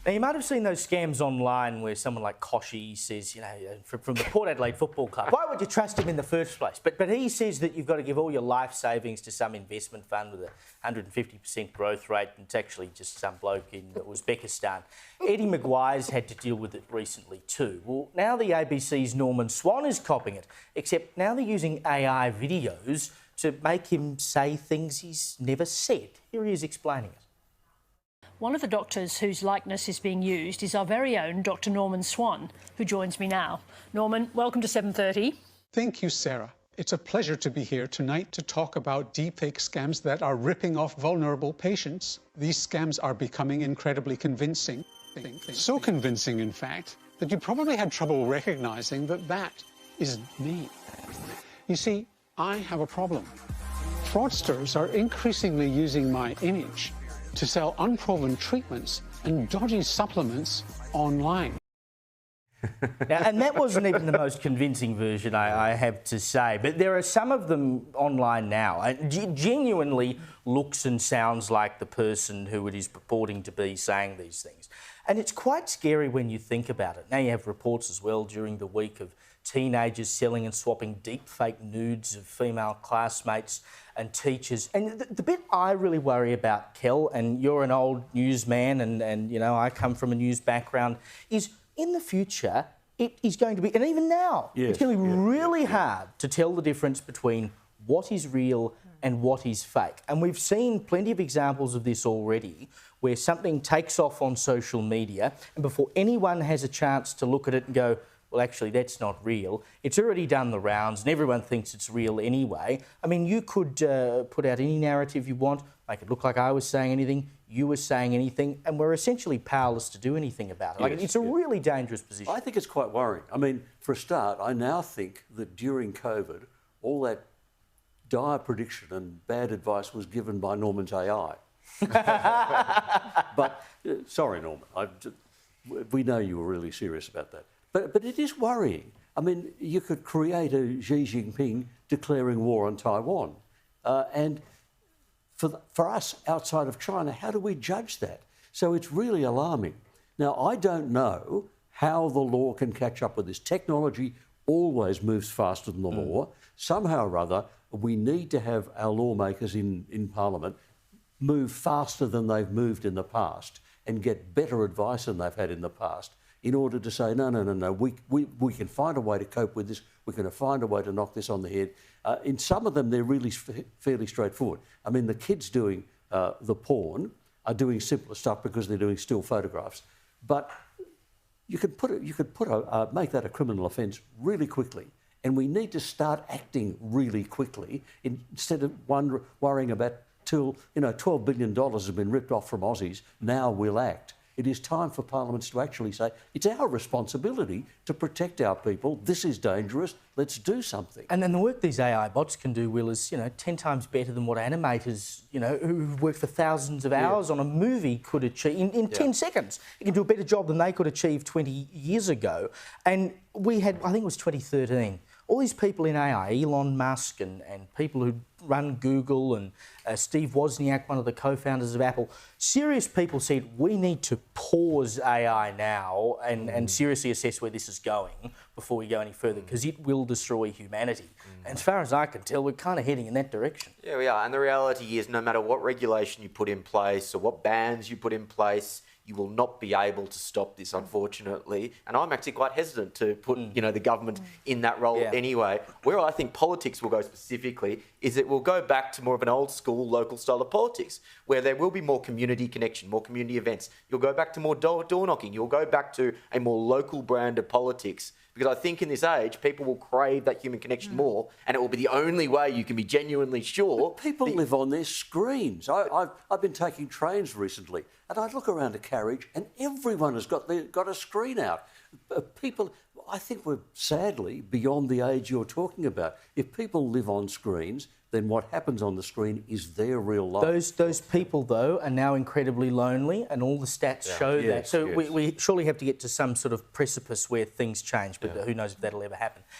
Now, you might have seen those scams online where someone like Koshy says, from the Port Adelaide Football Club, why would you trust him in the first place? But he says that you've got to give all your life savings to some investment fund with a 150% growth rate, and it's actually just some bloke in Uzbekistan. Eddie Maguire's had to deal with it recently too. Well, now the ABC's Norman Swan is copying it, except now they're using AI videos to make him say things he's never said. Here he is explaining it. One of the doctors whose likeness is being used is our very own Dr. Norman Swan, who joins me now. Norman, welcome to 7:30. Thank you, Sarah. It's a pleasure to be here tonight to talk about deepfake scams that are ripping off vulnerable patients. These scams are becoming incredibly convincing. So convincing, in fact, that you probably had trouble recognising that that is me. You see, I have a problem. Fraudsters are increasingly using my image to sell unproven treatments and dodgy supplements online. Now, and that wasn't even the most convincing version, I have to say. But there are some of them online now. It genuinely looks and sounds like the person who it is purporting to be saying these things. And it's quite scary when you think about it. Now you have reports as well during the week of teenagers selling and swapping deepfake nudes of female classmates and teachers. And the bit I really worry about, Kel, and you're an old newsman and I come from a news background, is in the future it is going to be, and even now, it's going to be really hard to tell the difference between what is real and what is fake. And we've seen plenty of examples of this already, where something takes off on social media and before anyone has a chance to look at it and go, well, actually, that's not real, it's already done the rounds and everyone thinks it's real anyway. I mean, you could put out any narrative you want, make it look like I was saying anything, you were saying anything, and we're essentially powerless to do anything about it. It's a really dangerous position. I think it's quite worrying. I mean, for a start, I now think that during COVID, all that dire prediction and bad advice was given by Norman's AI. But, sorry, Norman, we know you were really serious about that. But it is worrying. I mean, you could create a Xi Jinping declaring war on Taiwan. And for us outside of China, how do we judge that? So it's really alarming. Now, I don't know how the law can catch up with this. Technology always moves faster than the law. Somehow or other, we need to have our lawmakers in Parliament move faster than they've moved in the past and get better advice than they've had in the past, in order to say, no, we can find a way to cope with this, we can find a way to knock this on the head. In some of them, they're really fairly straightforward. I mean, the kids doing the porn are doing simpler stuff because they're doing still photographs. But you could make that a criminal offence really quickly. And we need to start acting really quickly instead of worrying about till, $12 billion has been ripped off from Aussies, now we'll act. It is time for parliaments to actually say, it's our responsibility to protect our people. This is dangerous. Let's do something. And then the work these AI bots can do, Will, is 10 times better than what animators, who've worked for thousands of hours on a movie could achieve in 10 seconds. It can do a better job than they could achieve 20 years ago. And we had, I think it was 2013, all these people in AI, Elon Musk and people who run Google and Steve Wozniak, one of the co-founders of Apple, serious people said, we need to pause AI now and seriously assess where this is going before we go any further, because it will destroy humanity. And as far as I can tell, we're kind of heading in that direction. Yeah, we are. And the reality is, no matter what regulation you put in place or what bans you put in place, you will not be able to stop this, unfortunately. And I'm actually quite hesitant to put, the government in that role anyway. Where I think politics will go specifically is it will go back to more of an old school local style of politics, where there will be more community connection, more community events. You'll go back to more door knocking. You'll go back to a more local brand of politics. Because I think in this age, people will crave that human connection more, and it will be the only way you can be genuinely sure. But people live on their screens. I've been taking trains recently, and I look around a carriage, and everyone has got a screen out. People, I think we're sadly beyond the age you're talking about. If people live on screens, then what happens on the screen is their real life. Those people, though, are now incredibly lonely, and all the stats show that. So we surely have to get to some sort of precipice where things change, but who knows if that'll ever happen.